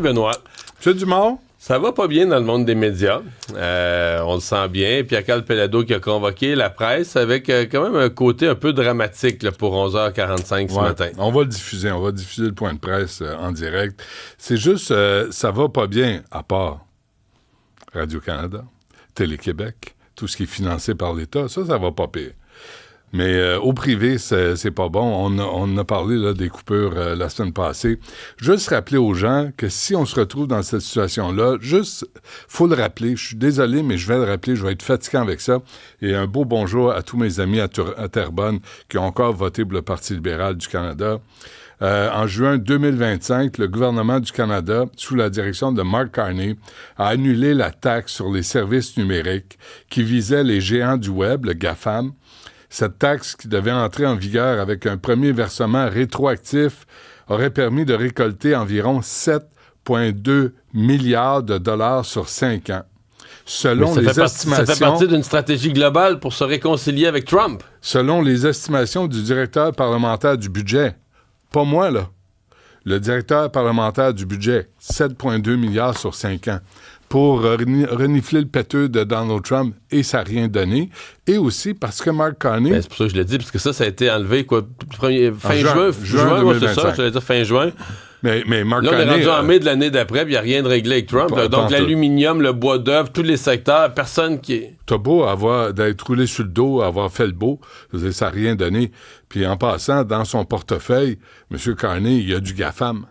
Benoît. M. Dumont? Ça va pas bien dans le monde des médias. On le sent bien. Pierre-Carl Péladeau qui a convoqué la presse avec quand même un côté un peu dramatique là, pour 11h45 ce matin. On va le diffuser. On va diffuser le point de presse en direct. C'est juste, ça va pas bien, à part Radio-Canada, Télé-Québec, tout ce qui est financé par l'État. Ça va pas pire. Mais au privé, c'est pas bon. On a parlé là, des coupures la semaine passée. Juste rappeler aux gens que si on se retrouve dans cette situation-là, faut le rappeler. Je suis désolé, mais je vais le rappeler. Je vais être fatigant avec ça. Et un beau bonjour à tous mes amis à Terrebonne qui ont encore voté pour le Parti libéral du Canada. En juin 2025, le gouvernement du Canada, sous la direction de Mark Carney, a annulé la taxe sur les services numériques qui visait les géants du Web, le GAFAM. Cette taxe, qui devait entrer en vigueur avec un premier versement rétroactif, aurait permis de récolter environ 7,2 milliards de dollars sur 5 ans. Selon les estimations... Ça fait partie d'une stratégie globale pour se réconcilier avec Trump. Selon les estimations du directeur parlementaire du budget, pas moi, là, le directeur parlementaire du budget, 7,2 milliards sur 5 ans. Pour renifler le péteux de Donald Trump, et ça n'a rien donné. Et aussi parce que Mark Carney... Ben, c'est pour ça que je l'ai dit, parce que ça a été enlevé, fin juin, c'est ça, je l'ai dit fin juin. Mais Mark là, on Carney... est rendu en mai de l'année d'après, puis il n'y a rien de réglé avec Trump. Donc, l'aluminium, le bois d'œuvre, tous les secteurs, personne qui est... T'as beau d'être roulé sur le dos, avoir fait le beau, ça n'a rien donné. Puis en passant, dans son portefeuille, M. Carney, il y a du GAFAM.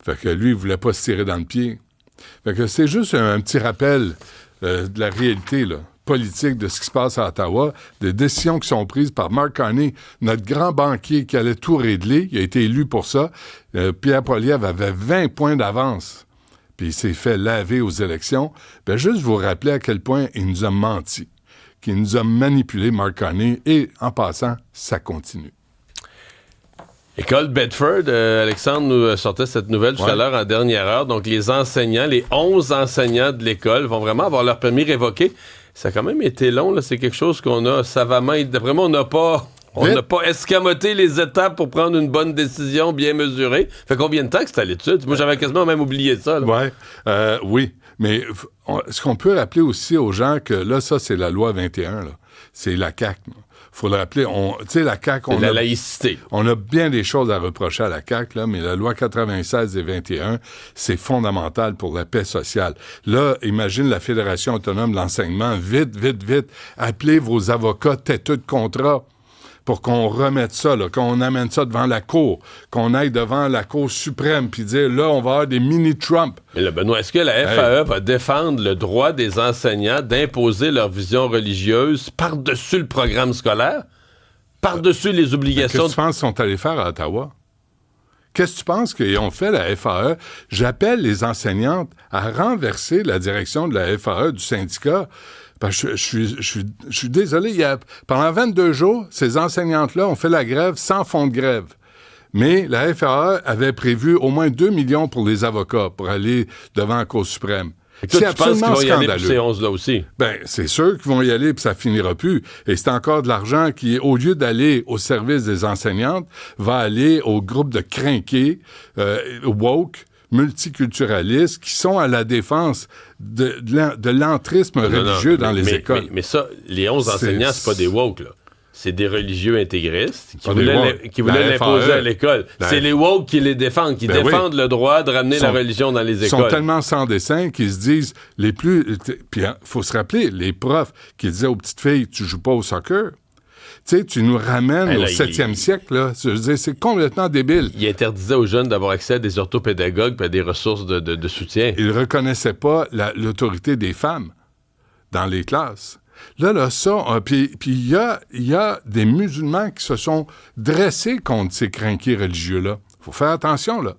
Fait que lui, il voulait pas se tirer dans le pied. Fait que c'est juste un petit rappel de la réalité là, politique de ce qui se passe à Ottawa, des décisions qui sont prises par Mark Carney, notre grand banquier qui allait tout régler. Il a été élu pour ça. Pierre Poilievre avait 20 points d'avance, puis il s'est fait laver aux élections. Ben juste vous rappeler à quel point il nous a menti, qu'il nous a manipulé, Mark Carney, et en passant, ça continue. École Bedford, Alexandre nous sortait cette nouvelle tout à l'heure en dernière heure. Donc, les enseignants, les 11 enseignants de l'école vont vraiment avoir leur permis révoqué. Ça a quand même été long, là. C'est quelque chose qu'on a savamment... D'après moi, on n'a pas escamoté les étapes pour prendre une bonne décision bien mesurée. Fait combien de temps que c'est à l'étude? Moi, j'avais quasiment même oublié ça. Oui, mais ce qu'on peut rappeler aussi aux gens que là, ça, c'est la loi 21, là. C'est la CAQ, là. Faut le rappeler, tu sais, la CAQ... la laïcité. On a bien des choses à reprocher à la CAQ, là, mais la loi 96 et 21, c'est fondamental pour la paix sociale. Là, imagine la Fédération autonome de l'enseignement, vite, appelez vos avocats têteux de contrat pour qu'on remette ça, là, qu'on amène ça devant la Cour, qu'on aille devant la Cour suprême, puis dire, là, on va avoir des mini-Trump. Mais là, Benoît, est-ce que la FAE va défendre le droit des enseignants d'imposer leur vision religieuse par-dessus le programme scolaire? Par-dessus les obligations... Qu'est-ce que tu penses qu'ils sont allés faire à Ottawa? Qu'est-ce que tu penses qu'ils ont fait, la FAE? J'appelle les enseignantes à renverser la direction de la FAE, du syndicat. Parce que je suis désolé, pendant 22 jours, ces enseignantes-là ont fait la grève sans fonds de grève. Mais la FAE avait prévu au moins 2 millions pour les avocats pour aller devant la Cour suprême. C'est absolument scandaleux. Tu penses qu'ils vont y aller pour ces 11-là aussi? Ben, c'est sûr qu'ils vont y aller puis ça finira plus. Et c'est encore de l'argent qui, au lieu d'aller au service des enseignantes, va aller au groupe de crinqués, woke, multiculturalistes, qui sont à la défense de l'entrisme religieux dans les écoles. Mais ça, les 11 enseignants, c'est pas des woke, là. C'est des religieux intégristes qui voulaient l'imposer à l'école. C'est les woke qui les défendent, qui défendent le droit de ramener la religion dans les écoles. Ils sont tellement sans dessin qu'ils se disent Puis il faut se rappeler, les profs qui disaient aux petites filles, tu joues pas au soccer. Tu sais, tu nous ramènes au 7e siècle, là. Je veux dire, c'est complètement débile. Il interdisait aux jeunes d'avoir accès à des orthopédagogues et à des ressources de soutien. Il reconnaissait pas l'autorité des femmes dans les classes. Là, ça, puis il y a des musulmans qui se sont dressés contre ces crinqués religieux-là. Il faut faire attention, là.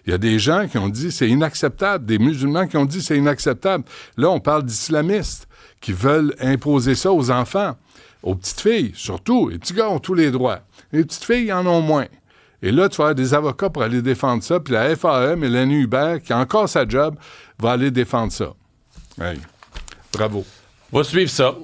Il y a des gens qui ont dit c'est inacceptable, des musulmans qui ont dit c'est inacceptable. Là, on parle d'islamistes qui veulent imposer ça aux enfants, aux petites filles, surtout. Les petits gars ont tous les droits. Les petites filles, ils en ont moins. Et là, tu vas avoir des avocats pour aller défendre ça, puis la FAE, Mélanie Hubert, qui a encore sa job, va aller défendre ça. Hey. Bravo. On va suivre ça.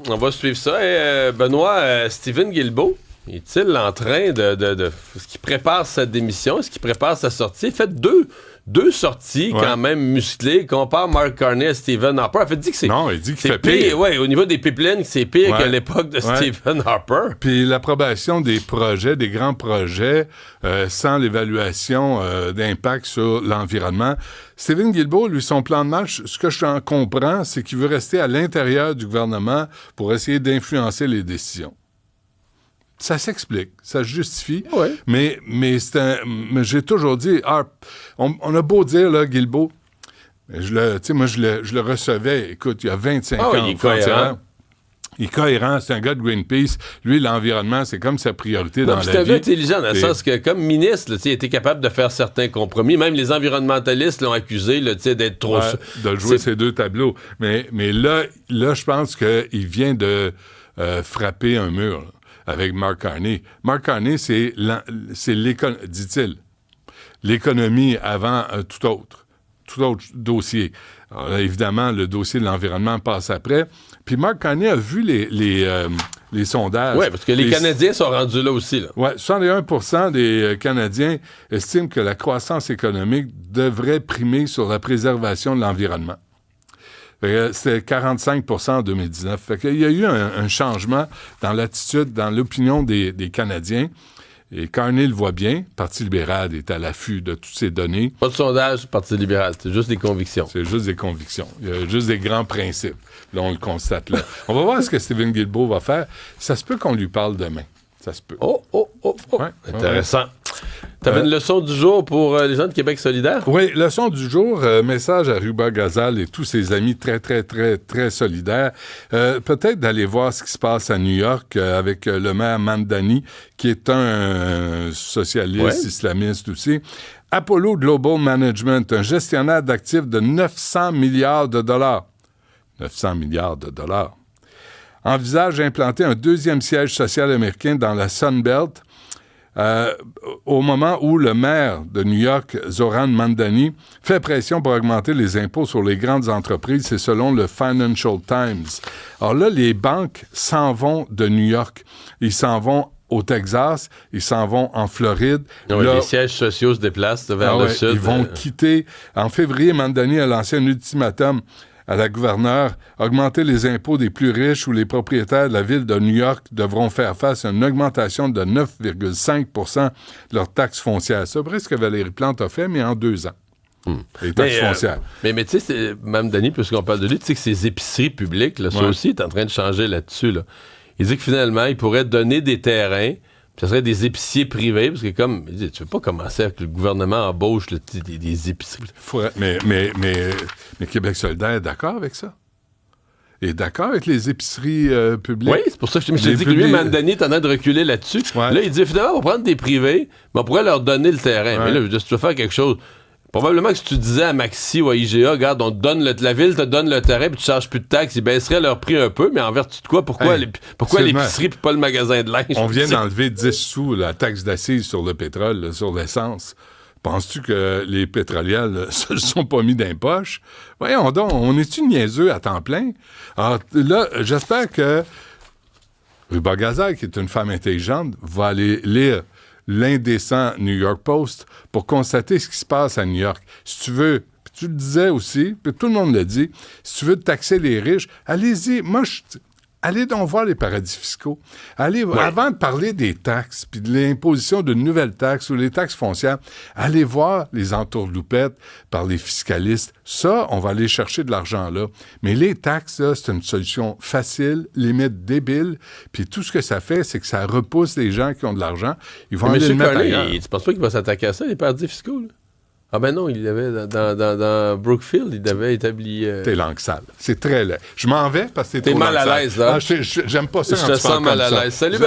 Et Benoît, Stephen Guilbeault, est-il en train de... Est-ce qu'il prépare sa démission? Est-ce qu'il prépare sa sortie? Il fait deux deux sorties quand même musclées. Il compare Mark Carney à Stephen Harper. En fait, il dit que c'est... Non, il dit qu'il fait pire. Oui, au niveau des pipelines, c'est pire qu'à l'époque de Stephen Harper. Puis l'approbation des projets, des grands projets, sans l'évaluation d'impact sur l'environnement. Stephen Guilbeault, lui, son plan de match, ce que je en comprends, c'est qu'il veut rester à l'intérieur du gouvernement pour essayer d'influencer les décisions. Ça s'explique, ça se justifie, mais j'ai toujours dit, on a beau dire, là, Guilbeault, je le recevais, écoute, il y a 25 ans. Il est cohérent. Il est cohérent, c'est un gars de Greenpeace. Lui, l'environnement, c'est comme sa priorité dans la vie. C'est un gars intelligent dans le sens que, comme ministre, il était capable de faire certains compromis. Même les environnementalistes l'ont accusé d'être trop... de jouer ces deux tableaux. Mais là, je pense qu'il vient de frapper un mur, là, avec Mark Carney. Mark Carney, c'est l'économie, dit-il, l'économie avant tout autre dossier. Alors là, évidemment, le dossier de l'environnement passe après. Puis Mark Carney a vu les sondages. Oui, parce que les Canadiens sont rendus là aussi. Oui, 61% des Canadiens estiment que la croissance économique devrait primer sur la préservation de l'environnement. C'était 45% en 2019. Fait qu'il y a eu un changement dans l'attitude, dans l'opinion des Canadiens. Et Carney le voit bien. Le Parti libéral est à l'affût de toutes ces données. Pas de sondage, Parti libéral. C'est juste des convictions. C'est juste des convictions. Il y a juste des grands principes. Là, on le constate là. On va voir ce que Stephen Guilbeault va faire. Ça se peut qu'on lui parle demain. Ça se peut. Oh. Ouais, intéressant. T'avais une leçon du jour pour les gens de Québec solidaire? Oui, leçon du jour, message à Ruba Gazal et tous ses amis très, très, très, très solidaires. Peut-être d'aller voir ce qui se passe à New York avec le maire Mamdani, qui est un socialiste, islamiste aussi. Apollo Global Management, un gestionnaire d'actifs de 900 milliards de dollars. 900 milliards de dollars. Envisage d'implanter un deuxième siège social américain dans la Sunbelt au moment où le maire de New York, Zoran Mamdani, fait pression pour augmenter les impôts sur les grandes entreprises. C'est selon le Financial Times. Alors là, les banques s'en vont de New York. Ils s'en vont au Texas, ils s'en vont en Floride. Là, les sièges sociaux se déplacent vers le sud. Ils vont quitter. En février, Mamdani a lancé un ultimatum à la gouverneure, augmenter les impôts des plus riches ou les propriétaires de la ville de New York devront faire face à une augmentation de 9,5% de leurs taxes foncières. C'est vrai ce que Valérie Plante a fait, mais en 2 ans. Les taxes foncières. Mais tu sais, Mamdani, puisqu'on parle de lui, tu sais que ces épiceries publiques, là, ça aussi est en train de changer là-dessus. Là. Il dit que finalement, il pourrait donner des terrains, puis ce serait des épiciers privés, parce que comme, il dit, tu veux pas commencer avec le gouvernement embauche des épiceries. Mais Québec solidaire est d'accord avec ça? Il est d'accord avec les épiceries publiques? Oui, c'est pour ça que je te dis que lui, Mamdani est en train de reculer là-dessus. Ouais. Là, il dit, finalement, on va prendre des privés, mais on pourrait leur donner le terrain. Ouais. Mais là, si tu veux faire quelque chose... Probablement que si tu disais à Maxi ou à IGA, regarde, on te donne la ville te donne le terrain puis tu charges plus de taxes, ils baisseraient leur prix un peu, mais en vertu de quoi? Pourquoi l'épicerie puis pas le magasin de linge? On vient d'enlever 10 sous la taxe d'assises sur le pétrole, là, sur l'essence. Penses-tu que les pétrolières se le sont pas mis dans les poches? Voyons donc, on est-tu niaiseux à temps plein? Alors là, j'espère que Ruba Gazal, qui est une femme intelligente, va aller lire l'indécent New York Post pour constater ce qui se passe à New York. Si tu veux, puis tu le disais aussi, puis tout le monde le dit, si tu veux taxer les riches, allez-y. Allez donc voir les paradis fiscaux. Avant de parler des taxes, puis de l'imposition de nouvelles taxes ou les taxes foncières, allez voir les entourloupettes par les fiscalistes. Ça, on va aller chercher de l'argent là. Mais les taxes, là, c'est une solution facile, limite débile, puis tout ce que ça fait, c'est que ça repousse les gens qui ont de l'argent. Ils vont aller le mettre ailleurs. Tu penses pas qu'il va s'attaquer à ça, les paradis fiscaux, là? Ah ben non, il avait dans Brookfield, il avait établi... T'es langue sale. C'est très laid. Je m'en vais parce que t'es trop mal à l'aise, là. J'aime pas ça quand tu parles comme ça. T'es mal à l'aise. Salut, Benoît.